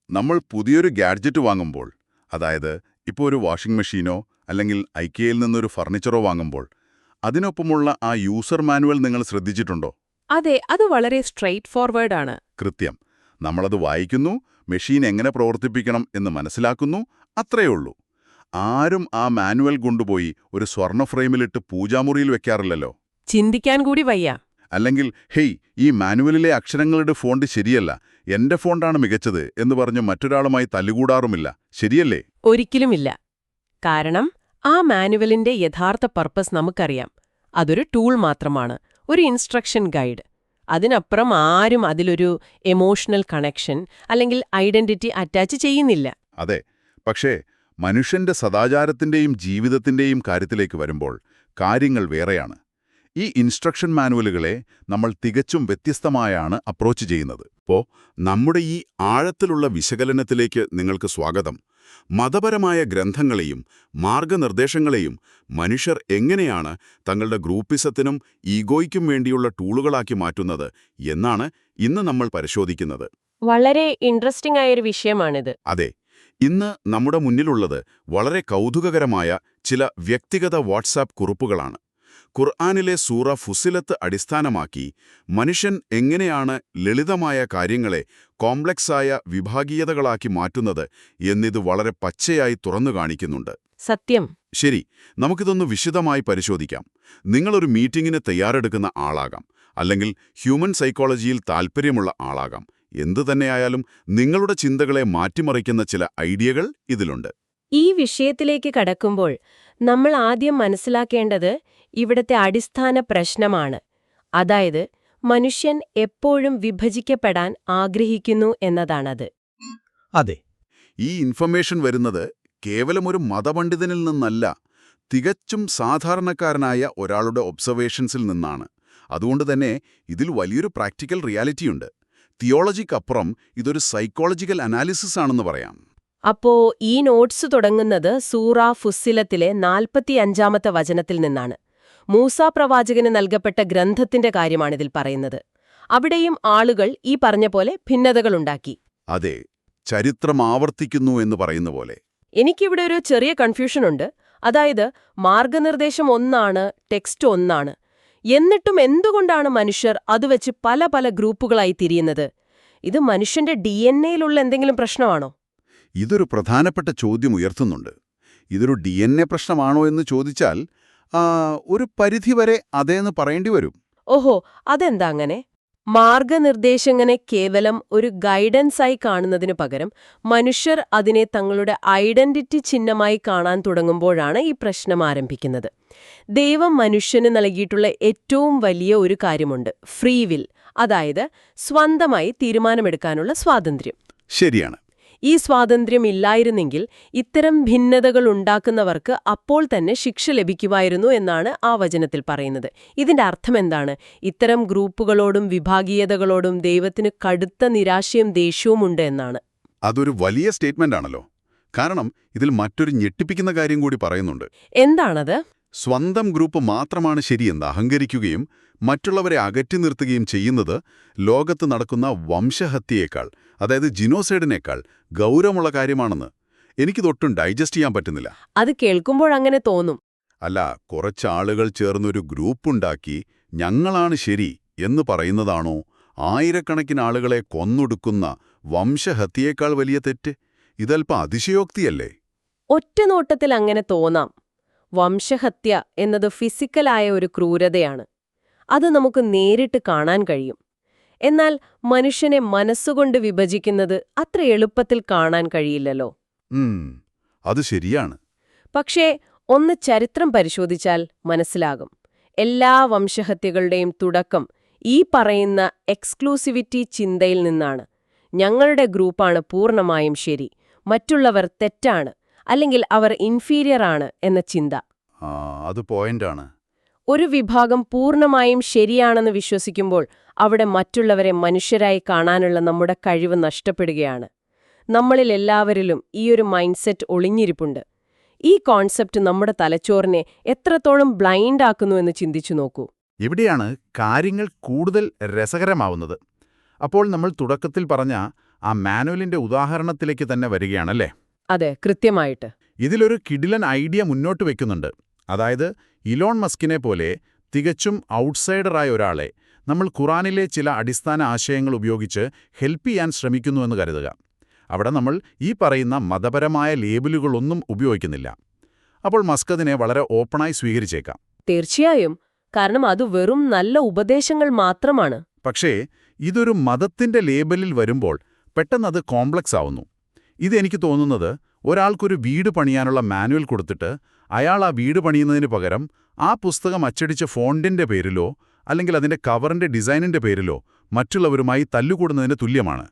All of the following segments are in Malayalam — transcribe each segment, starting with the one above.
നമ്മൾ പുതിയൊരു ഗാഡ്ജറ്റ് വാങ്ങുമ്പോൾ, അതായത് ഇപ്പോൾ ഒരു വാഷിംഗ് മെഷീനോ അല്ലെങ്കിൽ ഐക്കയിൽ നിന്നൊരു ഫർണിച്ചറോ വാങ്ങുമ്പോൾ, അതിനൊപ്പമുള്ള ആ യൂസർ മാനുവൽ നിങ്ങൾ ശ്രദ്ധിച്ചിട്ടുണ്ടോ? അതെ, അത് വളരെ സ്ട്രെയിറ്റ് ഫോർവേഡ് ആണ്. കൃത്യം. നമ്മളത് വായിക്കുന്നു, മെഷീൻ എങ്ങനെ പ്രവർത്തിപ്പിക്കണം എന്ന് മനസ്സിലാക്കുന്നു, അത്രയേ ഉള്ളൂ. ആരും ആ മാനുവൽ കൊണ്ടുപോയി ഒരു സ്വർണ്ണ ഫ്രെയിമിലിട്ട് പൂജാമുറിയിൽ വെക്കാറില്ലല്ലോ. ചിന്തിക്കാൻ കൂടി വയ്യ. അല്ലെങ്കിൽ ഹേയ്, ഈ മാനുവലിലെ അക്ഷരങ്ങളുടെ ഫോണ്ട് ശരിയല്ല, എന്റെ ഫോണ്ടാണ് മികച്ചത് എന്ന് പറഞ്ഞ് മറ്റൊരാളുമായി തല്ലുകൂടാറുമില്ല, ശരിയല്ലേ? ഒരിക്കലുമില്ല. കാരണം ആ മാനുവലിന്റെ യഥാർത്ഥ പർപ്പസ് നമുക്കറിയാം. അതൊരു ടൂൾ മാത്രമാണ്, ഒരു ഇൻസ്ട്രക്ഷൻ ഗൈഡ്. അതിനപ്പുറം ആരും അതിലൊരു എമോഷണൽ കണക്ഷൻ അല്ലെങ്കിൽ ഐഡന്റിറ്റി അറ്റാച്ച് ചെയ്യുന്നില്ല. അതെ. പക്ഷേ മനുഷ്യന്റെ സദാചാരത്തിന്റെയും ജീവിതത്തിന്റെയും കാര്യത്തിലേക്ക് വരുമ്പോൾ കാര്യങ്ങൾ വേറെയാണ്. ഈ ഇൻസ്ട്രക്ഷൻ മാനുവലുകളെ നമ്മൾ തികച്ചും വ്യത്യസ്തമായാണ് അപ്രോച്ച് ചെയ്യുന്നത്. അപ്പോൾ നമ്മുടെ ഈ ആഴത്തിലുള്ള വിശകലനത്തിലേക്ക് നിങ്ങൾക്ക് സ്വാഗതം. മതപരമായ ഗ്രന്ഥങ്ങളെയും മാർഗനിർദ്ദേശങ്ങളെയും മനുഷ്യർ എങ്ങനെയാണ് തങ്ങളുടെ ഗ്രൂപ്പിസത്തിനും ഈഗോയ്ക്കും വേണ്ടിയുള്ള ടൂളുകളാക്കി മാറ്റുന്നത് എന്നാണ് ഇന്ന് നമ്മൾ പരിശോധിക്കുന്നത്. വളരെ ഇൻട്രസ്റ്റിംഗ് ആയൊരു വിഷയമാണിത്. അതെ. ഇന്ന് നമ്മുടെ മുന്നിലുള്ളത് വളരെ കൗതുകകരമായ ചില വ്യക്തിഗത വാട്സാപ്പ് കുറിപ്പുകളാണ്. ഖുർആനിലെ സൂറ ഫുസിലത്ത് അടിസ്ഥാനമാക്കി മനുഷ്യൻ എങ്ങനെയാണ് ലളിതമായ കാര്യങ്ങളെ കോംപ്ലക്സായ വിഭാഗീയതകളാക്കി മാറ്റുന്നത് എന്നിത് വളരെ പച്ചയായി തുറന്നു കാണിക്കുന്നുണ്ട്. സത്യം. ശരി, നമുക്കിതൊന്ന് വിശദമായി പരിശോധിക്കാം. നിങ്ങളൊരു മീറ്റിംഗിന് തയ്യാറെടുക്കുന്ന ആളാകാം, അല്ലെങ്കിൽ ഹ്യൂമൻ സൈക്കോളജിയിൽ താൽപ്പര്യമുള്ള ആളാകാം. എന്തു തന്നെയായാലും നിങ്ങളുടെ ചിന്തകളെ മാറ്റിമറിക്കുന്ന ചില ഐഡിയകൾ ഇതിലുണ്ട്. ഈ വിഷയത്തിലേക്ക് കടക്കുമ്പോൾ നമ്മൾ ആദ്യം മനസ്സിലാക്കേണ്ടത് ഇവിടത്തെ അടിസ്ഥാന പ്രശ്നമാണ്. അതായത് മനുഷ്യൻ എപ്പോഴും വിഭജിക്കപ്പെടാൻ ആഗ്രഹിക്കുന്നു എന്നതാണത്. അതെ. ഈ ഇൻഫർമേഷൻ വരുന്നത് കേവലം ഒരു മതപണ്ഡിതനിൽ നിന്നല്ല, തികച്ചും സാധാരണക്കാരനായ ഒരാളുടെ ഒബ്സർവേഷൻസിൽ നിന്നാണ്. അതുകൊണ്ട് തന്നെ ഇതിൽ വലിയൊരു പ്രാക്ടിക്കൽ റിയാലിറ്റിയുണ്ട്. തിയോളജിക്കപ്പുറം ഇതൊരു സൈക്കോളജിക്കൽ അനാലിസിസ് ആണെന്ന് പറയാം. അപ്പോ ഈ നോട്ട്സ് തുടങ്ങുന്നത് സൂറ ഫുസ്സിലത്തിലെ 45-ാമത്തെ വചനത്തിൽ നിന്നാണ്. മൂസാ പ്രവാചകന് നൽകപ്പെട്ട ഗ്രന്ഥത്തിന്റെ കാര്യമാണിതിൽ പറയുന്നത്. അവിടെയും ആളുകൾ ഈ പറഞ്ഞ പോലെ ഭിന്നതകളുണ്ടാക്കി. അതെ, ചരിത്രം ആവർത്തിക്കുന്നു എന്ന് പറയുന്ന പോലെ. എനിക്കിവിടെ ഒരു ചെറിയ കൺഫ്യൂഷനുണ്ട്. അതായത് മാർഗനിർദ്ദേശം ഒന്നാണ്, ടെക്സ്റ്റ് ഒന്നാണ്. എന്നിട്ടും എന്തുകൊണ്ടാണ് മനുഷ്യർ അതുവെച്ച് പല പല ഗ്രൂപ്പുകളായി തിരിയുന്നത്? ഇത് മനുഷ്യന്റെ DNA-യിലുള്ള എന്തെങ്കിലും പ്രശ്നമാണോ? ഇതൊരു പ്രധാനപ്പെട്ട ചോദ്യം ഉയർത്തുന്നുണ്ട്. ഇതൊരു DNA പ്രശ്നമാണോ എന്ന് ചോദിച്ചാൽ ഒരു പരിധിവരെ അതേന്ന് പറയേണ്ടി വരും. ഓഹോ, അതെന്താ അങ്ങനെ? മാർഗനിർദ്ദേശങ്ങനെ കേവലം ഒരു ഗൈഡൻസായി കാണുന്നതിനു പകരം മനുഷ്യർ അതിനെ തങ്ങളുടെ ഐഡന്റിറ്റി ചിഹ്നമായി കാണാൻ തുടങ്ങുമ്പോഴാണ് ഈ പ്രശ്നം ആരംഭിക്കുന്നത്. ദൈവം മനുഷ്യന് നൽകിയിട്ടുള്ള ഏറ്റവും വലിയ ഒരു കാര്യമുണ്ട്, ഫ്രീ വിൽ, അതായത് സ്വന്തമായി തീരുമാനമെടുക്കാനുള്ള സ്വാതന്ത്ര്യം. ശരിയാണ്. ഈ സ്വാതന്ത്ര്യം ഇല്ലായിരുന്നെങ്കിൽ ഇത്തരം ഭിന്നതകൾ ഉണ്ടാക്കുന്നവർക്ക് അപ്പോൾ തന്നെ ശിക്ഷ ലഭിക്കുമായിരുന്നു എന്നാണ് ആ വചനത്തിൽ പറയുന്നത്. ഇതിന്റെ അർത്ഥമെന്താണ്? ഇത്തരം ഗ്രൂപ്പുകളോടും വിഭാഗീയതകളോടും ദൈവത്തിന് കടുത്ത നിരാശയും ദേഷ്യവും ഉണ്ട് എന്നാണ്. അതൊരു വലിയ സ്റ്റേറ്റ്മെന്റ് ആണല്ലോ. കാരണം ഇതിൽ മറ്റൊരു ഞെട്ടിപ്പിക്കുന്ന കാര്യം കൂടി പറയുന്നുണ്ട്. എന്താണത്? സ്വന്തം ഗ്രൂപ്പ് മാത്രമാണ് ശരിയെന്ന് അഹങ്കരിക്കുകയും മറ്റുള്ളവരെ അകറ്റി നിർത്തുകയും ചെയ്യുന്നത് ലോകത്ത് നടക്കുന്ന വംശഹത്യയേക്കാൾ, അതായത് ജിനോസൈഡിനേക്കാൾ ഗൗരവമുള്ള കാര്യമാണെന്ന് എനിക്കിതൊട്ടും ഡൈജസ്റ്റ് ചെയ്യാൻ പറ്റുന്നില്ല. അത് കേൾക്കുമ്പോഴങ്ങനെ തോന്നും. അല്ല, കുറച്ചാളുകൾ ചേർന്നൊരു ഗ്രൂപ്പുണ്ടാക്കി ഞങ്ങളാണ് ശരി എന്ന് പറയുന്നതാണോ ആയിരക്കണക്കിന് ആളുകളെ കൊന്നൊടുക്കുന്ന വംശഹത്യയേക്കാൾ വലിയ തെറ്റ്? ഇതൽപ്പം അതിശയോക്തിയല്ലേ? ഒറ്റനോട്ടത്തിൽ അങ്ങനെ തോന്നാം. വംശഹത്യ എന്നത് ഫിസിക്കലായ ഒരു ക്രൂരതയാണ്. അത് നമുക്ക് നേരിട്ട് കാണാൻ കഴിയും. എന്നാൽ മനുഷ്യനെ മനസ്സുകൊണ്ട് വിഭജിക്കുന്നത് അത്ര എളുപ്പത്തിൽ കാണാൻ കഴിയില്ലല്ലോ. അത് ശരിയാണ്. പക്ഷേ ഒന്ന് ചരിത്രം പരിശോധിച്ചാൽ മനസ്സിലാകും. എല്ലാ വംശഹത്യകളുടെയും തുടക്കം ഈ പറയുന്ന എക്സ്ക്ലൂസിവിറ്റി ചിന്തയിൽ നിന്നാണ്. ഞങ്ങളുടെ ഗ്രൂപ്പാണ് പൂർണ്ണമായും ശരി, മറ്റുള്ളവർ തെറ്റാണ്, അല്ലെങ്കിൽ അവർ ഇൻഫീരിയർ ആണ് എന്ന ചിന്ത. അത് പോയിന്റാണ്. ഒരു വിഭാഗം പൂർണ്ണമായും ശരിയാണെന്ന് വിശ്വസിക്കുമ്പോൾ അവിടെ മറ്റുള്ളവരെ മനുഷ്യരായി കാണാനുള്ള നമ്മുടെ കഴിവ് നഷ്ടപ്പെടുകയാണ്. നമ്മളിൽ എല്ലാവരിലും ഈയൊരു മൈൻഡ് സെറ്റ് ഒളിഞ്ഞിരിപ്പുണ്ട്. ഈ കോൺസെപ്റ്റ് നമ്മുടെ തലച്ചോറിനെ എത്രത്തോളം ബ്ലൈൻഡ് ആക്കുന്നു എന്ന് ചിന്തിച്ചു നോക്കൂ. ഇവിടെയാണ് കാര്യങ്ങൾ കൂടുതൽ രസകരമാവുന്നത്. അപ്പോൾ നമ്മൾ തുടക്കത്തിൽ പറഞ്ഞ ആ മാനുവലിന്റെ ഉദാഹരണത്തിലേക്ക് തന്നെ വരികയാണല്ലേ? അതെ, കൃത്യമായിട്ട്. ഇതിലൊരു കിടിലൻ ഐഡിയ മുന്നോട്ട് വെക്കുന്നുണ്ട്. അതായത് ഇലോൺ മസ്കിനെ പോലെ തികച്ചും ഔട്ട്സൈഡറായ ഒരാളെ നമ്മൾ ഖുറാനിലെ ചില അടിസ്ഥാന ആശയങ്ങൾ ഉപയോഗിച്ച് ഹെൽപ്പ് ചെയ്യാൻ ശ്രമിക്കുന്നുവെന്ന് കരുതുക. അവിടെ നമ്മൾ ഈ പറയുന്ന മതപരമായ ലേബലുകളൊന്നും ഉപയോഗിക്കുന്നില്ല. അപ്പോൾ മസ്ക് അതിനെ വളരെ ഓപ്പണായി സ്വീകരിച്ചേക്കാം. തീർച്ചയായും. കാരണം അത് വെറും നല്ല ഉപദേശങ്ങൾ മാത്രമാണ്. പക്ഷേ ഇതൊരു മതത്തിന്റെ ലേബലിൽ വരുമ്പോൾ പെട്ടെന്നത് കോംപ്ലക്സ് ആവുന്നു. ഇതെനിക്ക് തോന്നുന്നത് ഒരാൾക്കൊരു വീട് പണിയാനുള്ള മാനുവൽ കൊടുത്തിട്ട് അയാൾ ആ വീട് പണിയുന്നതിന് പകരം ആ പുസ്തകം അച്ചടിച്ച ഫോണ്ടിന്റെ പേരിലോ അല്ലെങ്കിൽ അതിന്റെ കവറിന്റെ ഡിസൈനിന്റെ പേരിലോ മറ്റുള്ളവരുമായി തല്ലുകൂടുന്നതിന് തുല്യമാണ്.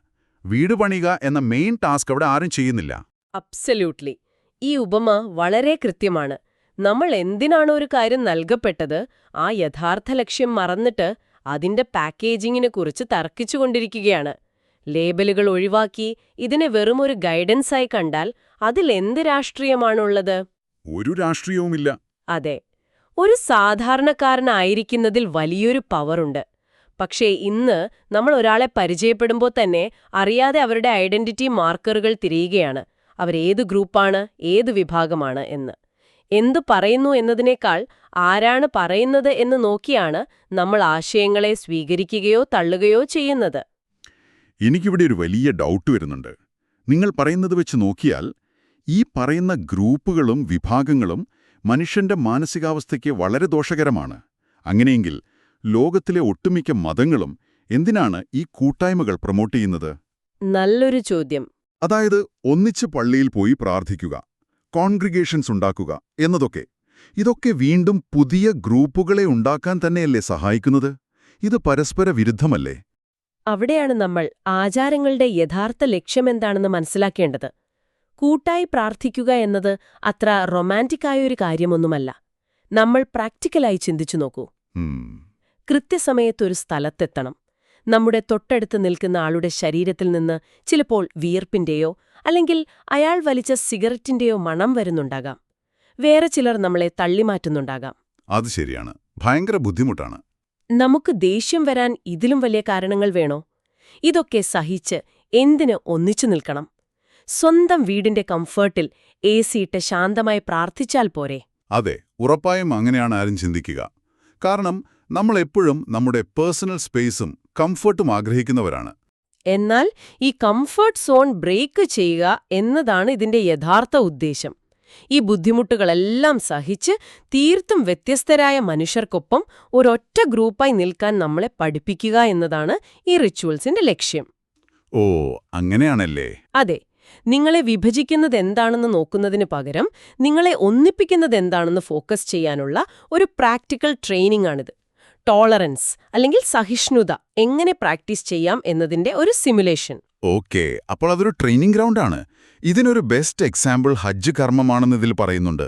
വീട് പണിയുക എന്ന മെയിൻ ടാസ്ക് അവിടെ ആരും ചെയ്യുന്നില്ല. അബ്സല്യൂട്ട്ലി. ഈ ഉപമ വളരെ കൃത്യമാണ്. നമ്മൾ എന്തിനാണ് ഒരു കാര്യം നൽകപ്പെട്ടത്, ആ യഥാർത്ഥ ലക്ഷ്യം മറന്നിട്ട് അതിന്റെ പാക്കേജിങ്ങിനെ കുറിച്ച് തർക്കിച്ചുകൊണ്ടിരിക്കുകയാണ്. ലേബലുകൾ ഒഴിവാക്കി ഇതിനെ വെറുമൊരു ഗൈഡൻസായി കണ്ടാൽ അതിലെന്ത് രാഷ്ട്രീയമാണുള്ളത്? ഒരു രാഷ്ട്രീയവുമില്ല. അതെ, ഒരു സാധാരണക്കാരനായിരിക്കുന്നതിൽ വലിയൊരു പവറുണ്ട്. പക്ഷേ ഇന്ന് നമ്മൾ ഒരാളെ പരിചയപ്പെടുമ്പോൾ തന്നെ അറിയാതെ അവരുടെ ഐഡന്റിറ്റി മാർക്കറുകൾ തിരയുകയാണ്. അവരേത് ഗ്രൂപ്പാണ്, ഏത് വിഭാഗമാണ് എന്ന്. എന്തു പറയുന്നു എന്നതിനേക്കാൾ ആരാണ് പറയുന്നത് എന്ന് നോക്കിയാണ് നമ്മൾ ആശയങ്ങളെ സ്വീകരിക്കുകയോ തള്ളുകയോ ചെയ്യുന്നത്. എനിക്കിവിടെ ഒരു വലിയ ഡൗട്ട് വരുന്നുണ്ട്. നിങ്ങൾ പറയുന്നത് വെച്ച് നോക്കിയാൽ ഈ പറയുന്ന ഗ്രൂപ്പുകളും വിഭാഗങ്ങളും മനുഷ്യന്റെ മാനസികാവസ്ഥയ്ക്ക് വളരെ ദോഷകരമാണ്. അങ്ങനെയെങ്കിൽ ലോകത്തിലെ ഒട്ടുമിക്ക മതങ്ങളും എന്തിനാണ് ഈ കൂട്ടായ്മകൾ പ്രൊമോട്ട് ചെയ്യുന്നത്? നല്ലൊരു ചോദ്യം. അതായത് ഒന്നിച്ച് പള്ളിയിൽ പോയി പ്രാർത്ഥിക്കുക, കോൺഗ്രിഗേഷൻസ് ഉണ്ടാക്കുക എന്നതൊക്കെ. ഇതൊക്കെ വീണ്ടും പുതിയ ഗ്രൂപ്പുകളെ ഉണ്ടാക്കാൻ തന്നെയല്ലേ സഹായിക്കുന്നത്? ഇത് പരസ്പര വിരുദ്ധമല്ലേ? അവിടെയാണ് നമ്മൾ ആചാരങ്ങളുടെ യഥാർത്ഥ ലക്ഷ്യമെന്താണെന്ന് മനസ്സിലാക്കേണ്ടത്. കൂട്ടായി പ്രാർത്ഥിക്കുക എന്നത് അത്ര റൊമാൻറ്റിക്കായൊരു കാര്യമൊന്നുമല്ല. നമ്മൾ പ്രാക്ടിക്കലായി ചിന്തിച്ചു നോക്കൂ. കൃത്യസമയത്തൊരു സ്ഥലത്തെത്തണം. നമ്മുടെ തൊട്ടടുത്ത് നിൽക്കുന്ന ആളുടെ ശരീരത്തിൽ നിന്ന് ചിലപ്പോൾ വിയർപ്പിന്റെയോ അല്ലെങ്കിൽ അയാൾ വലിച്ച സിഗരറ്റിന്റെയോ മണം വരുന്നുണ്ടാകാം. വേറെ ചിലർ നമ്മളെ തള്ളിമാറ്റുന്നുണ്ടാകാം. അത് ശരിയാണ്. ഭയങ്കര ബുദ്ധിമുട്ടാണ്. നമുക്ക് ദേഷ്യം വരാൻ ഇതിലും വലിയ കാരണങ്ങൾ വേണോ? ഇതൊക്കെ സഹിച്ച് എന്തിന് ഒന്നിച്ചു നിൽക്കണം? സ്വന്തം വീടിന്റെ കംഫർട്ടിൽ AC ഇട്ട് ശാന്തമായി പ്രാർത്ഥിച്ചാൽ പോരെ? അതെ, ഉറപ്പായും അങ്ങനെയാണ് ആരും ചിന്തിക്കുക. കാരണം നമ്മൾ എപ്പോഴും നമ്മുടെ പേഴ്സണൽ സ്പേസും കംഫർട്ടും ആഗ്രഹിക്കുന്നവരാണ്. എന്നാൽ ഈ കംഫർട്ട് സോൺ ബ്രേക്ക് ചെയ്യുക എന്നതാണ് ഇതിന്റെ യഥാർത്ഥ ഉദ്ദേശം. ഈ ബുദ്ധിമുട്ടുകളെല്ലാം സഹിച്ച് തീർത്തും വ്യത്യസ്തരായ മനുഷ്യർക്കൊപ്പം ഒരൊറ്റ ഗ്രൂപ്പായി നിൽക്കാൻ നമ്മളെ പഠിപ്പിക്കുക എന്നതാണ് ഈ റിച്വൽസിന്റെ ലക്ഷ്യം. ഓ, അങ്ങനെയാണല്ലേ? അതെ. നിങ്ങളെ വിഭജിക്കുന്നതെന്താണെന്ന് നോക്കുന്നതിന് പകരം നിങ്ങളെ ഒന്നിപ്പിക്കുന്നതെന്താണെന്ന് ഫോക്കസ് ചെയ്യാനുള്ള ഒരു പ്രാക്ടിക്കൽ ട്രെയിനിംഗ് ആണിത്. ടോളറൻസ് അല്ലെങ്കിൽ സഹിഷ്ണുത എങ്ങനെ പ്രാക്ടീസ് ചെയ്യാം എന്നതിന്റെ ഒരു സിമുലേഷൻ. ഓക്കെ, അപ്പോൾ അതൊരു ട്രെയിനിങ് ഗ്രൗണ്ടാണ്. ഇതിനൊരു ബെസ്റ്റ് എക്സാമ്പിൾ ഹജ്ജ് കർമ്മമാണെന്ന് ഇതിൽ പറയുന്നുണ്ട്.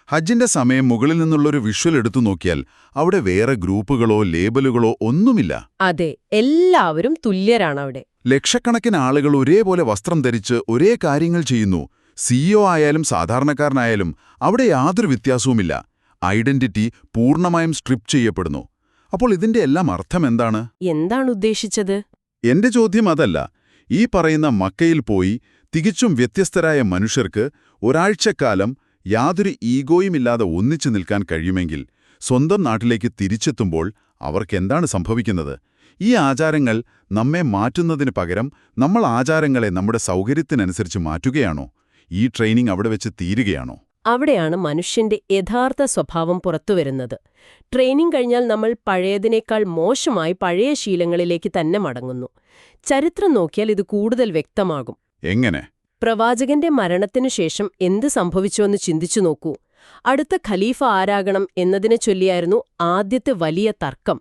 ഹജ്ജിന്റെ സമയം മുകളിൽ നിന്നുള്ളൊരു വിഷ്വൽ എടുത്തു നോക്കിയാൽ അവിടെ വേറെ ഗ്രൂപ്പുകളോ ലേബലുകളോ ഒന്നുമില്ല. അതെ, എല്ലാവരും തുല്യരാണ് അവിടെ. ലക്ഷക്കണക്കിന് ആളുകൾ ഒരേപോലെ വസ്ത്രം ധരിച്ച് ഒരേ കാര്യങ്ങൾ ചെയ്യുന്നു. CEO ആയാലും സാധാരണക്കാരനായാലും അവിടെ യാതൊരു വ്യത്യാസവുമില്ല. ഐഡന്റിറ്റി പൂർണ്ണമായും സ്ട്രിപ്പ് ചെയ്യപ്പെടുന്നു. അപ്പോൾ ഇതിന്റെ എല്ലാം അർത്ഥം എന്താണ്? എന്താണ് ഉദ്ദേശിച്ചത്? എന്റെ ചോദ്യം അതല്ല. ഈ പറയുന്ന മക്കയിൽ പോയി തികച്ചും വ്യത്യസ്തരായ മനുഷ്യർക്ക് ഒരാഴ്ചക്കാലം യാതൊരു ഈഗോയുമില്ലാതെ ഒന്നിച്ചു നിൽക്കാൻ കഴിയുമെങ്കിൽ സ്വന്തം നാട്ടിലേക്ക് തിരിച്ചെത്തുമ്പോൾ അവർക്കെന്താണ് സംഭവിക്കുന്നത്? ഈ ആചാരങ്ങൾ നമ്മെ മാറ്റുന്നതിന് പകരം നമ്മൾ ആചാരങ്ങളെ നമ്മുടെ സൗകര്യത്തിനനുസരിച്ച് മാറ്റുകയാണോ? ഈ ട്രെയിനിങ് അവിടെ വെച്ച് തീരുകയാണോ? അവിടെയാണ് മനുഷ്യന്റെ യഥാർത്ഥ സ്വഭാവം പുറത്തുവരുന്നത്. ട്രെയിനിങ് കഴിഞ്ഞാൽ നമ്മൾ പഴയതിനേക്കാൾ മോശമായി പഴയ ശീലങ്ങളിലേക്ക് തന്നെ മടങ്ങുന്നു. ചരിത്രം നോക്കിയാൽ ഇത് കൂടുതൽ വ്യക്തമാകും. എങ്ങനെ? പ്രവാചകന്റെ മരണത്തിനു ശേഷം എന്ത് സംഭവിച്ചുവെന്ന് ചിന്തിച്ചു നോക്കൂ. അടുത്ത ഖലീഫ ആരാകണം എന്നതിനെ ചൊല്ലിയായിരുന്നു ആദ്യത്തെ വലിയ തർക്കം.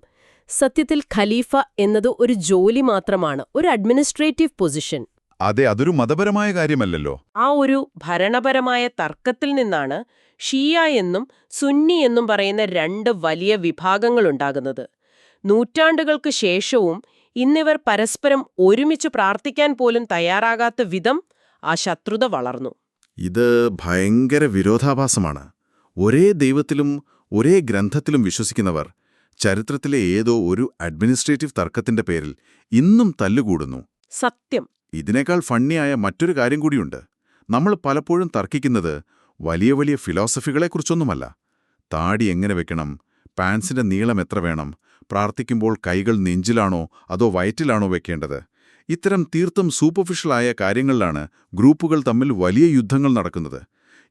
സത്യത്തിൽ ഖലീഫ എന്നത് ഒരു ജോലി മാത്രമാണ്, ഒരു അഡ്മിനിസ്ട്രേറ്റീവ് പൊസിഷൻ. അതെ, അതൊരു മതപരമായ കാര്യമല്ലല്ലോ. ആ ഒരു ഭരണപരമായ തർക്കത്തിൽ നിന്നാണ് ഷിയ എന്നും സുന്നി എന്നും പറയുന്ന രണ്ട് വലിയ വിഭാഗങ്ങളുണ്ടാകുന്നത്. നൂറ്റാണ്ടുകൾക്ക് ശേഷവും ഇന്നിവർ പരസ്പരം ഒരുമിച്ച് പ്രാർത്ഥിക്കാൻ പോലും തയ്യാറാകാത്ത വിധം ആ ശത്രുത വളർന്നു. ഇത് ഭയങ്കര വിരോധാഭാസമാണ്. ഒരേ ദൈവത്തിലും ഒരേ ഗ്രന്ഥത്തിലും വിശ്വസിക്കുന്നവർ ചരിത്രത്തിലെ ഏതോ ഒരു അഡ്മിനിസ്ട്രേറ്റീവ് തർക്കത്തിന്റെ പേരിൽ ഇന്നും തല്ലുകൂടുന്നു. സത്യം. ഇതിനേക്കാൾ ഫണ്ണിയായ മറ്റൊരു കാര്യം കൂടിയുണ്ട്. നമ്മൾ പലപ്പോഴും തർക്കിക്കുന്നത് വലിയ വലിയ ഫിലോസഫികളെക്കുറിച്ചൊന്നുമല്ല. താടി എങ്ങനെ വെക്കണം, പാൻസിന്റെ നീളം എത്ര വേണം, പ്രാർത്ഥിക്കുമ്പോൾ കൈകൾ നെഞ്ചിലാണോ അതോ വയറ്റിലാണോ വെക്കേണ്ടത്, ഇത്തരം തീർത്തും സൂപ്പർഫിഷ്യലായ കാര്യങ്ങളിലാണ് ഗ്രൂപ്പുകൾ തമ്മിൽ വലിയ യുദ്ധങ്ങൾ നടക്കുന്നത്.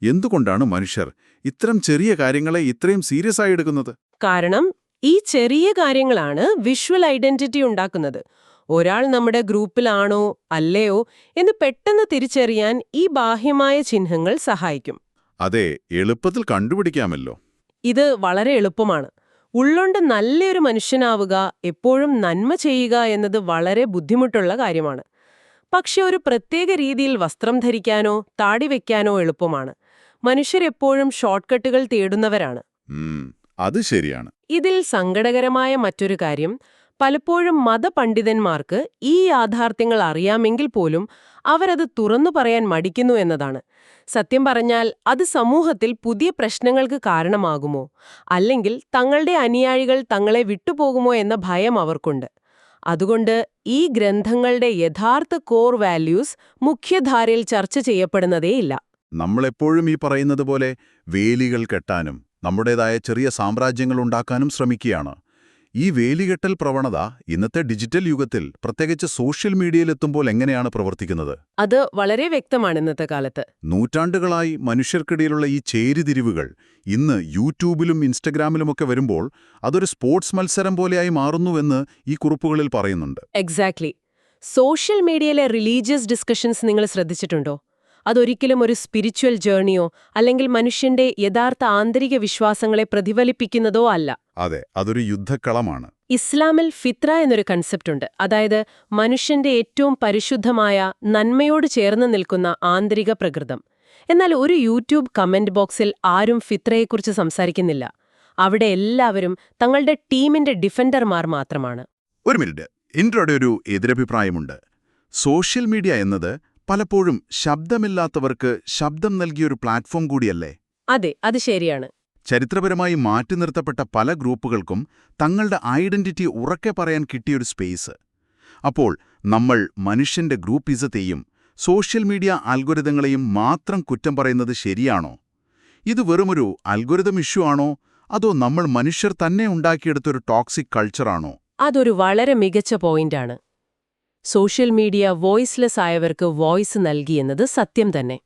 എന്തുകൊണ്ടാണ് മനുഷ്യർ ഇത്തരം ചെറിയ കാര്യങ്ങളെ ഇത്രയും സീരിയസ് ആയി എടുക്കുന്നത്? കാരണം ഈ ചെറിയ കാര്യങ്ങളാണ് വിഷ്വൽ ഐഡന്റിറ്റി ഉണ്ടാക്കുന്നത്. ഒരാൾ നമ്മുടെ ഗ്രൂപ്പിലാണോ അല്ലയോ എന്ന് പെട്ടെന്ന് തിരിച്ചറിയാൻ ഈ ബാഹ്യമായ ചിഹ്നങ്ങൾ സഹായിക്കും. അതെ, എളുപ്പത്തിൽ കണ്ടുപിടിക്കാമല്ലോ. ഇത് വളരെ എളുപ്പമാണ്. ഉള്ളൊണ്ട് നല്ലൊരു മനുഷ്യനാവുക, എപ്പോഴും നന്മ ചെയ്യുക എന്നത് വളരെ ബുദ്ധിമുട്ടുള്ള കാര്യമാണ്. പക്ഷെ ഒരു പ്രത്യേക രീതിയിൽ വസ്ത്രം ധരിക്കാനോ താടി വയ്ക്കാനോ എളുപ്പമാണ്. മനുഷ്യരെപ്പോഴും ഷോർട്ട്കട്ടുകൾ തേടുന്നവരാണ്. അത് ശരിയാണ്. ഇതിൽ സങ്കടകരമായ മറ്റൊരു കാര്യം, പലപ്പോഴും മതപണ്ഡിതന്മാർക്ക് ഈ യാഥാർത്ഥ്യങ്ങൾ അറിയാമെങ്കിൽ പോലും അവരത് തുറന്നു പറയാൻ മടിക്കുന്നു എന്നതാണ്. സത്യം പറഞ്ഞാൽ അത് സമൂഹത്തിൽ പുതിയ പ്രശ്നങ്ങൾക്ക് കാരണമാകുമോ, അല്ലെങ്കിൽ തങ്ങളുടെ അനുയായികൾ തങ്ങളെ വിട്ടുപോകുമോ എന്ന ഭയം അവർക്കുണ്ട്. അതുകൊണ്ട് ഈ ഗ്രന്ഥങ്ങളുടെ യഥാർത്ഥ കോർ വാല്യൂസ് മുഖ്യധാരയിൽ ചർച്ച ചെയ്യപ്പെടുന്നതേയില്ല. നമ്മളെപ്പോഴും ഈ പറയുന്നത് പോലെ വേലികൾ കെട്ടാനും നമ്മുടേതായ ചെറിയ സാമ്രാജ്യങ്ങൾ ഉണ്ടാക്കാനും ശ്രമിക്കുകയാണ്. ഈ വേലികെട്ടൽ പ്രവണത ഇന്നത്തെ ഡിജിറ്റൽ യുഗത്തിൽ, പ്രത്യേകിച്ച് സോഷ്യൽ മീഡിയയിലെത്തുമ്പോൾ എങ്ങനെയാണ് പ്രവർത്തിക്കുന്നത്? അത് വളരെ വ്യക്തമാണ് ഇന്നത്തെ കാലത്ത്. നൂറ്റാണ്ടുകളായി മനുഷ്യർക്കിടയിലുള്ള ഈ ചേരിതിരിവുകൾ ഇന്ന് യൂട്യൂബിലും ഇൻസ്റ്റഗ്രാമിലുമൊക്കെ വരുമ്പോൾ അതൊരു സ്പോർട്സ് മത്സരം പോലെയായി മാറുന്നുവെന്ന് ഈ കുറിപ്പുകളിൽ പറയുന്നുണ്ട്. എക്സാക്ട്ലി. സോഷ്യൽ മീഡിയയിലെ റിലീജിയസ് ഡിസ്കഷൻസ് നിങ്ങൾ ശ്രദ്ധിച്ചിട്ടുണ്ടോ? അതൊരിക്കലും ഒരു സ്പിരിച്വൽ ജേർണിയോ അല്ലെങ്കിൽ മനുഷ്യന്റെ യഥാർത്ഥ ആന്തരിക വിശ്വാസങ്ങളെ പ്രതിഫലിപ്പിക്കുന്നതോ അല്ല. അതെ, അതൊരു യുദ്ധക്കളമാണ്. ഇസ്ലാമിൽ ഫിത്ര എന്നൊരു കൺസെപ്റ്റ് ഉണ്ട്. അതായത് മനുഷ്യന്റെ ഏറ്റവും പരിശുദ്ധമായ നന്മയോട് ചേർന്ന് നിൽക്കുന്ന ആന്തരിക പ്രകൃതം. എന്നാൽ ഒരു യൂട്യൂബ് കമന്റ് ബോക്സിൽ ആരും ഫിത്രയെക്കുറിച്ച് സംസാരിക്കുന്നില്ല. അവിടെ എല്ലാവരും തങ്ങളുടെ ടീമിന്റെ ഡിഫൻഡർമാർ മാത്രമാണ്. ഒരു മിനിറ്റ്, ഇൻട്രോയുടെ ഒരു എതിരഭിപ്രായമുണ്ട്. സോഷ്യൽ മീഡിയ എന്നത് പലപ്പോഴും ശബ്ദമില്ലാത്തവർക്ക് ശബ്ദം നൽകിയൊരു പ്ലാറ്റ്ഫോം കൂടിയല്ലേ? അതെ, അത് ശരിയാണ്. ചരിത്രപരമായി മാറ്റി നിർത്തപ്പെട്ട പല ഗ്രൂപ്പുകൾക്കും തങ്ങളുടെ ഐഡന്റിറ്റി ഉറക്കെ പറയാൻ കിട്ടിയൊരു സ്പേസ്. അപ്പോൾ നമ്മൾ മനുഷ്യന്റെ ഗ്രൂപ്പിസത്തെയും സോഷ്യൽ മീഡിയ അൽഗോരിതങ്ങളെയും മാത്രം കുറ്റം പറയുന്നത് ശരിയാണോ? ഇത് വെറുമൊരു അൽഗോരിതം ഇഷ്യൂ ആണോ, അതോ നമ്മൾ മനുഷ്യർ തന്നെ ഉണ്ടാക്കിയെടുത്തൊരു ടോക്സിക് കൾച്ചറാണോ? അതൊരു വളരെ മികച്ച പോയിന്റാണ്. സോഷ്യൽ മീഡിയ വോയിസ്ലെസ് ആയവർക്ക് വോയിസ് നൽകിയെന്നത് സത്യം തന്നെ.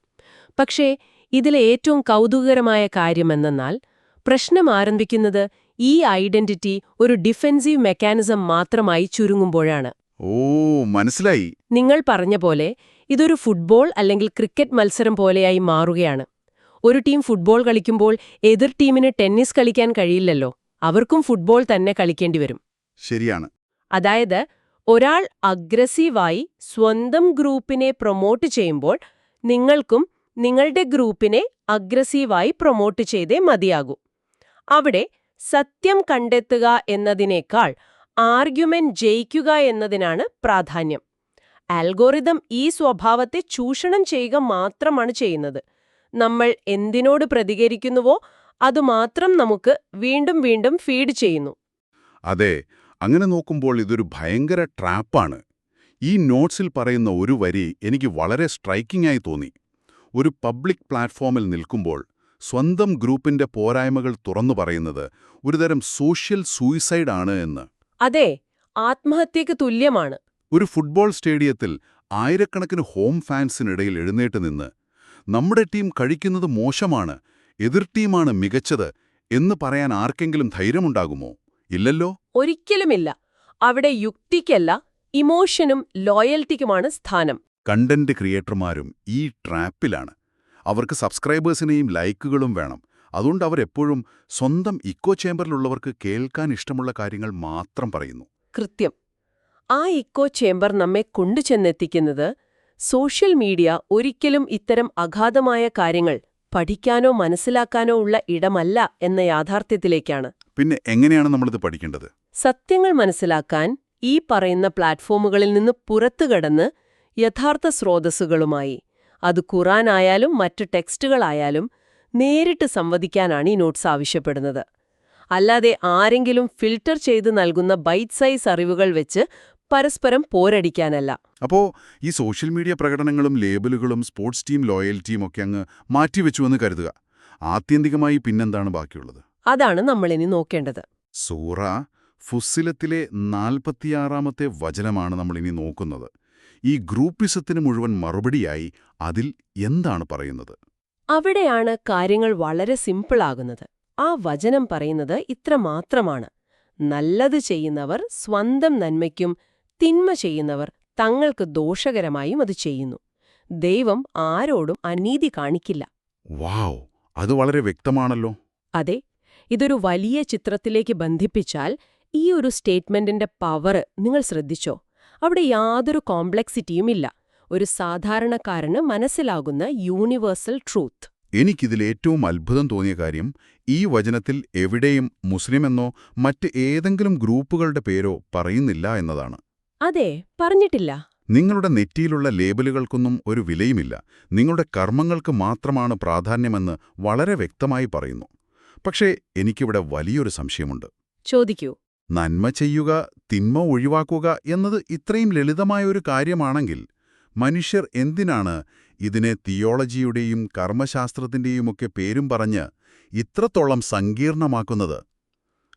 പക്ഷേ ഇതിലെ ഏറ്റവും കൗതുകകരമായ കാര്യമെന്നാൽ പ്രശ്നം ആരംഭിക്കുന്നത് ഈ ഐഡന്റിറ്റി ഒരു ഡിഫെൻസീവ് മെക്കാനിസം മാത്രമായി ചുരുങ്ങുമ്പോഴാണ്. ഓ, മനസ്സിലായി. നിങ്ങൾ പറഞ്ഞ പോലെ ഇതൊരു ഫുട്ബോൾ അല്ലെങ്കിൽ ക്രിക്കറ്റ് മത്സരം പോലെയായി മാറുകയാണ്. ഒരു ടീം ഫുട്ബോൾ കളിക്കുമ്പോൾ എതിർ ടീമിന് ടെന്നീസ് കളിക്കാൻ കഴിയില്ലല്ലോ. അവർക്കും ഫുട്ബോൾ തന്നെ കളിക്കേണ്ടിവരും. ശരിയാണ്. അതായത് ഒരാൾ അഗ്രസീവായി സ്വന്തം ഗ്രൂപ്പിനെ പ്രൊമോട്ട് ചെയ്യുമ്പോൾ നിങ്ങൾക്കും നിങ്ങളുടെ ഗ്രൂപ്പിനെ അഗ്രസീവായി പ്രൊമോട്ട് ചെയ്തേ മതിയാകൂ. അവിടെ സത്യം കണ്ടെത്തുക എന്നതിനേക്കാൾ ആർഗ്യുമെന്റ് ജയിക്കുക എന്നതിനാണ് പ്രാധാന്യം. അൽഗോറിതം ഈ സ്വഭാവത്തെ ചൂഷണം ചെയ്യുക മാത്രമാണ് ചെയ്യുന്നത്. നമ്മൾ എന്തിനോട് പ്രതികരിക്കുന്നുവോ അതുമാത്രം നമുക്ക് വീണ്ടും വീണ്ടും ഫീഡ് ചെയ്യുന്നു. അതെ, അങ്ങനെ നോക്കുമ്പോൾ ഇതൊരു ഭയങ്കര ട്രാപ്പാണ്. ഈ നോട്ട്സിൽ പറയുന്ന ഒരു വരി എനിക്ക് വളരെ സ്ട്രൈക്കിംഗ് ആയി തോന്നി. ഒരു പബ്ലിക് പ്ലാറ്റ്ഫോമിൽ നിൽക്കുമ്പോൾ സ്വന്തം ഗ്രൂപ്പിന്റെ പോരായ്മകൾ തുറന്നു പറയുന്നത് ഒരുതരം സോഷ്യൽ സൂയിസൈഡ് ആണ് എന്ന്. അതെ, ആത്മഹത്യക്ക് തുല്യമാണ്. ഒരു ഫുട്ബോൾ സ്റ്റേഡിയത്തിൽ ആയിരക്കണക്കിന് ഹോം ഫാൻസിനിടയിൽ എഴുന്നേറ്റ് നിന്ന് നമ്മുടെ ടീം കഴിക്കുന്നത് മോശമാണ്, എതിർ ടീമാണ് മികച്ചത് എന്ന് പറയാൻ ആർക്കെങ്കിലും ധൈര്യമുണ്ടാകുമോ? ഇല്ലല്ലോ. ഒരിക്കലുമില്ല. അവിടെ യുക്തിക്കല്ല, ഇമോഷനും ലോയൽറ്റിക്കുമാണ് സ്ഥാനം. കണ്ടന്റ് ക്രിയേറ്റർമാരും ഈ ട്രാപ്പിലാണ്. അവർക്ക് സബ്സ്ക്രൈബേഴ്സിനെയും ലൈക്കുകളും വേണം. അതുകൊണ്ട് അവരെപ്പോഴും സ്വന്തം ഇക്കോ ചേംബറിലുള്ളവർക്ക് കേൾക്കാൻ ഇഷ്ടമുള്ള കാര്യങ്ങൾ മാത്രം പറയുന്നു. കൃത്യം. ആ ഇക്കോ ചേംബർ നമ്മെ കൊണ്ടുചെന്നെത്തിക്കുന്നത് സോഷ്യൽ മീഡിയ ഒരിക്കലും ഇത്തരം അഗാധമായ കാര്യങ്ങൾ പഠിക്കാനോ മനസ്സിലാക്കാനോ ഉള്ള ഇടമല്ല എന്ന യാഥാർത്ഥ്യത്തിലേക്കാണ്. പിന്നെ എങ്ങനെയാണ് നമ്മളിത് പഠിക്കേണ്ടത്? സത്യങ്ങൾ മനസ്സിലാക്കാൻ ഈ പറയുന്ന പ്ലാറ്റ്ഫോമുകളിൽ നിന്ന് പുറത്തുകടന്ന് യഥാർത്ഥ സ്രോതസ്സുകളുമായി, അത് ഖുറാനായാലും മറ്റ് ടെക്സ്റ്റുകളായാലും, നേരിട്ട് സംവദിക്കാനാണ് ഈ നോട്ട്സ് ആവശ്യപ്പെടുന്നത്. അല്ലാതെ ആരെങ്കിലും ഫിൽട്ടർ ചെയ്ത് നൽകുന്ന ബൈറ്റ് സൈസ് അറിവുകൾ വെച്ച് പരസ്പരം പോരടിക്കാനല്ല. അപ്പോ ഈ സോഷ്യൽ മീഡിയ പ്രകടനങ്ങളും ലേബലുകളും സ്പോർട്സ് ടീം ലോയൽറ്റിയും ഒക്കെ അങ്ങ് മാറ്റിവെച്ചുവെന്ന് കരുതുക. ആത്യന്തികമായി പിന്നെന്താണ് ബാക്കിയുള്ളത്? അതാണ് നമ്മളിനി നോക്കേണ്ടത്. സൂറ ഫുസ്സിലത്തിലെ 46-ാമത്തെ വചനമാണ് നമ്മളിനി നോക്കുന്നത്. ഈ ഗ്രൂപ്പിസത്തിന് മുഴുവൻ മറുപടിയായി അതിൽ എന്താണ് പറയുന്നത്? അവിടെയാണ് കാര്യങ്ങൾ വളരെ സിമ്പിളാകുന്നത്. ആ വചനം പറയുന്നത് ഇത്ര മാത്രമാണ്: നല്ലത് ചെയ്യുന്നവർ സ്വന്തം നന്മയ്ക്കും തിന്മ ചെയ്യുന്നവർ തങ്ങൾക്ക് ദോഷകരമായും അത് ചെയ്യുന്നു. ദൈവം ആരോടും അനീതി കാണിക്കില്ല. വാവ്, അത് വളരെ വ്യക്തമാണല്ലോ. അതെ, ഇതൊരു വലിയ ചിത്രത്തിലേക്ക് ബന്ധിപ്പിച്ചാൽ ഈ ഒരു സ്റ്റേറ്റ്മെന്റിന്റെ പവർ നിങ്ങൾ ശ്രദ്ധിച്ചോ? അവിടെ യാതൊരു കോംപ്ലക്സിറ്റിയുമില്ല. ഒരു സാധാരണക്കാരന് മനസ്സിലാകുന്ന യൂണിവേഴ്സൽ ട്രൂത്ത്. എനിക്കിതിൽ ഏറ്റവും അത്ഭുതം തോന്നിയ കാര്യം ഈ വചനത്തിൽ എവിടെയും മുസ്ലിമെന്നോ മറ്റ് ഏതെങ്കിലും ഗ്രൂപ്പുകളുടെ പേരോ പറയുന്നില്ല എന്നതാണ്. അതെ, പറഞ്ഞിട്ടില്ല. നിങ്ങളുടെ നെറ്റിയിലുള്ള ലേബലുകൾക്കൊന്നും ഒരു വിലയുമില്ല, നിങ്ങളുടെ കർമ്മങ്ങൾക്ക് മാത്രമാണ് പ്രാധാന്യമെന്ന് വളരെ വ്യക്തമായി പറയുന്നു. പക്ഷേ എനിക്കിവിടെ വലിയൊരു സംശയമുണ്ട്. ചോദിക്കൂ. നന്മ ചെയ്യുക, തിന്മ ഒഴിവാക്കുക എന്നത് ഇത്രയും ലളിതമായ ഒരു കാര്യമാണെങ്കിൽ മനുഷ്യർ എന്തിനാണ് ഇതിനെ തിയോളജിയുടെയും കർമ്മശാസ്ത്രത്തിന്റെയുമൊക്കെ പേരും പറഞ്ഞ് ഇത്രത്തോളം സങ്കീർണമാക്കുന്നത്?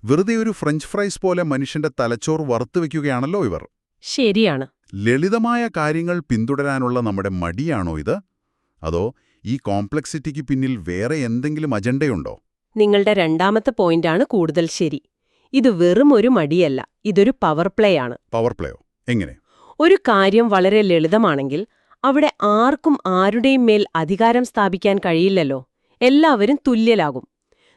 വെറുതെ ഒരു ഫ്രഞ്ച് ഫ്രൈസ് പോലെ മനുഷ്യന്റെ തലച്ചോർ വറുത്തുവെക്കുകയാണല്ലോ ഇവർ. ശരിയാണ്. ലളിതമായ കാര്യങ്ങൾ പിന്തുടരാനുള്ള നമ്മുടെ മടിയാണോ ഇത്? അതോ ഈ കോംപ്ലക്സിറ്റിക്ക് പിന്നിൽ വേറെ എന്തെങ്കിലും അജണ്ടയുണ്ടോ? നിങ്ങളുടെ രണ്ടാമത്തെ പോയിന്റാണ് കൂടുതൽ ശരി. ഇത് വെറും ഒരു മടിയല്ല, ഇതൊരു പവർ പ്ലേ ആണ്. പവർ പ്ലേയോ? എങ്ങനെ? ഒരു കാര്യം വളരെ ലളിതമാണെങ്കിൽ അവിടെ ആർക്കും ആരുടെയും മേൽ അധികാരം സ്ഥാപിക്കാൻ കഴിയില്ലല്ലോ. എല്ലാവരും തുല്യരാകും.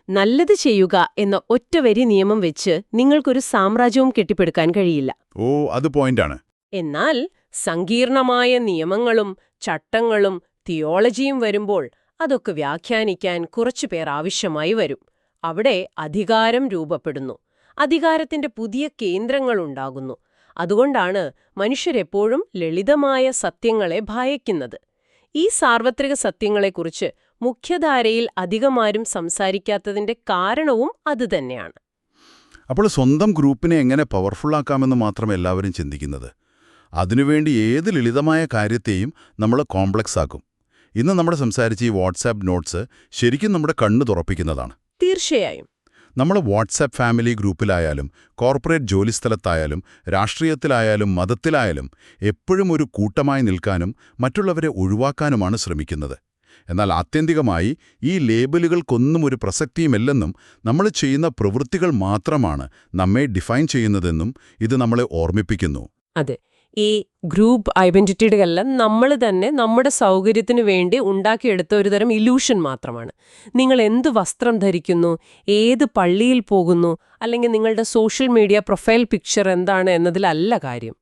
നല്ലത് ചെയ്യുക എന്ന ഒറ്റവരി നിയമം വെച്ച് നിങ്ങൾക്കൊരു സാമ്രാജ്യവും കെട്ടിപ്പടുക്കാൻ കഴിയില്ല. ഓ, അത് പോയിന്റാണ്. എന്നാൽ സങ്കീർണമായ നിയമങ്ങളും ചട്ടങ്ങളും തിയോളജിയും വരുമ്പോൾ അതൊക്കെ വ്യാഖ്യാനിക്കാൻ കുറച്ചുപേർ ആവശ്യമായി വരും. അവിടെ അധികാരം രൂപപ്പെടുന്നു. അധികാരത്തിന്റെ പുതിയ കേന്ദ്രങ്ങളുണ്ടാകുന്നു. അതുകൊണ്ടാണ് മനുഷ്യരെപ്പോഴും ലളിതമായ സത്യങ്ങളെ ഭയക്കുന്നത്. ഈ സാർവത്രിക സത്യങ്ങളെക്കുറിച്ച് മുഖ്യധാരയിൽ അധികമാരും സംസാരിക്കാത്തതിന്റെ കാരണവും അതുതന്നെയാണ്. അപ്പോൾ സ്വന്തം ഗ്രൂപ്പിനെ എങ്ങനെ പവർഫുള്ളാക്കാമെന്ന് മാത്രം എല്ലാവരും ചിന്തിക്കുന്നത്. അതിനുവേണ്ടി ഏത് ലളിതമായ കാര്യത്തെയും നമ്മൾ കോംപ്ലക്സ് ആക്കും. ഇന്ന് നമ്മൾ സംസാരിച്ച ഈ വാട്സാപ്പ് നോട്ട്സ് ശരിക്കും നമ്മുടെ കണ്ണ് തുറപ്പിക്കുന്നതാണ്. തീർച്ചയായും. നമ്മൾ വാട്സാപ്പ് ഫാമിലി ഗ്രൂപ്പിലായാലും കോർപ്പറേറ്റ് ജോലിസ്ഥലത്തായാലും രാഷ്ട്രീയത്തിലായാലും മതത്തിലായാലും എപ്പോഴും ഒരു കൂട്ടമായി നിൽക്കാനും മറ്റുള്ളവരെ ഒഴിവാക്കാനുമാണ് ശ്രമിക്കുന്നത്. എന്നാൽ ആത്യന്തികമായി ഈ ലേബലുകൾക്കൊന്നും ഒരു പ്രസക്തിയുമില്ലെന്നും നമ്മൾ ചെയ്യുന്ന പ്രവൃത്തികൾ മാത്രമാണ് നമ്മെ ഡിഫൈൻ ചെയ്യുന്നതെന്നും ഇത് നമ്മളെ ഓർമ്മിപ്പിക്കുന്നു. അതെ, ഈ ഗ്രൂപ്പ് ഐഡന്റിറ്റിയുടെ എല്ലാം നമ്മൾ തന്നെ നമ്മുടെ സൗകര്യത്തിനു വേണ്ടി ഉണ്ടാക്കിയെടുത്ത ഒരു തരം ഇല്യൂഷൻ മാത്രമാണ്. നിങ്ങൾ എന്ത് വസ്ത്രം ധരിക്കുന്നു, ഏത് പള്ളിയിൽ പോകുന്നു, അല്ലെങ്കിൽ നിങ്ങളുടെ സോഷ്യൽ മീഡിയ പ്രൊഫൈൽ പിക്ചർ എന്താണ് എന്നതിലല്ല കാര്യം.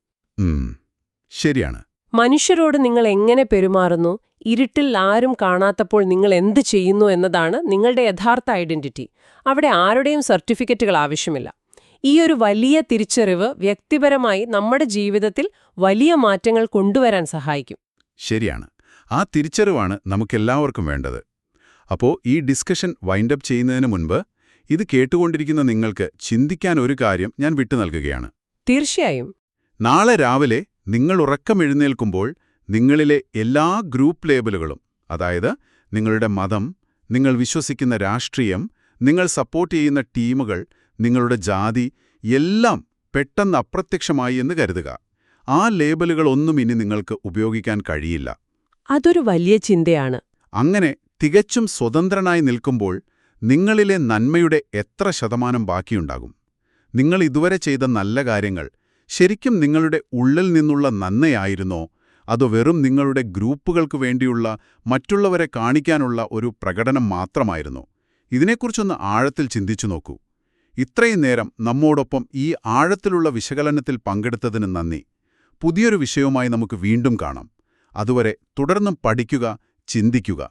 ശരിയാണ്. മനുഷ്യരോട് നിങ്ങൾ എങ്ങനെ പെരുമാറുന്നു, ഇരുട്ടിൽ ആരും കാണാത്തപ്പോൾ നിങ്ങൾ എന്ത് ചെയ്യുന്നു എന്നതാണ് നിങ്ങളുടെ യഥാർത്ഥ ഐഡന്റിറ്റി. അവിടെ ആരുടെയും സർട്ടിഫിക്കറ്റുകൾ ആവശ്യമില്ല. ഈ ഒരു വലിയ തിരിച്ചറിവ് വ്യക്തിപരമായി നമ്മുടെ ജീവിതത്തിൽ വലിയ മാറ്റങ്ങൾ കൊണ്ടുവരാൻ സഹായിക്കും. ശരിയാണ്. ആ തിരിച്ചറിവാണ് നമുക്കെല്ലാവർക്കും വേണ്ടത്. അപ്പോൾ ഈ ഡിസ്കഷൻ വൈൻഡപ്പ് ചെയ്യുന്നതിന് മുൻപ് ഇത് കേട്ടുകൊണ്ടിരിക്കുന്ന നിങ്ങൾക്ക് ചിന്തിക്കാൻ ഒരു കാര്യം ഞാൻ വിട്ടു നൽകുകയാണ്. തീർച്ചയായും. നാളെ രാവിലെ നിങ്ങൾ ഉറക്കമെഴുന്നേൽക്കുമ്പോൾ നിങ്ങളിലെ എല്ലാ ഗ്രൂപ്പ് ലേബലുകളും, അതായത് നിങ്ങളുടെ മതം, നിങ്ങൾ വിശ്വസിക്കുന്ന രാഷ്ട്രീയം, നിങ്ങൾ സപ്പോർട്ട് ചെയ്യുന്ന ടീമുകൾ, നിങ്ങളുടെ ജാതി എല്ലാം പെട്ടെന്ന് അപ്രത്യക്ഷമായി എന്ന് കരുതുക. ആ ലേബലുകളൊന്നും ഇനി നിങ്ങൾക്ക് ഉപയോഗിക്കാൻ കഴിയില്ല. അതൊരു വലിയ ചിന്തയാണ്. അങ്ങനെ തികച്ചും സ്വതന്ത്രനായി നിൽക്കുമ്പോൾ നിങ്ങളിലെ നന്മയുടെ എത്ര ശതമാനം ബാക്കിയുണ്ടാകും? നിങ്ങൾ ഇതുവരെ ചെയ്ത നല്ല കാര്യങ്ങൾ ശരിക്കും നിങ്ങളുടെ ഉള്ളിൽ നിന്നുള്ള നന്മയായിരുന്നോ, അതോ വെറും നിങ്ങളുടെ ഗ്രൂപ്പുകൾക്ക് വേണ്ടിയുള്ള മറ്റുള്ളവരെ കാണിക്കാനുള്ള ഒരു പ്രകടനം മാത്രമായിരുന്നോ? ഇതിനെക്കുറിച്ചൊന്ന് ആഴത്തിൽ ചിന്തിച്ചു നോക്കൂ. ഇത്രയും നേരം നമ്മോടൊപ്പം ഈ ആഴത്തിലുള്ള വിശകലനത്തിൽ പങ്കെടുത്തതിന് നന്ദി. പുതിയൊരു വിഷയവുമായി നമുക്ക് വീണ്ടും കാണാം. അതുവരെ തുടർന്നും പഠിക്കുക, ചിന്തിക്കുക.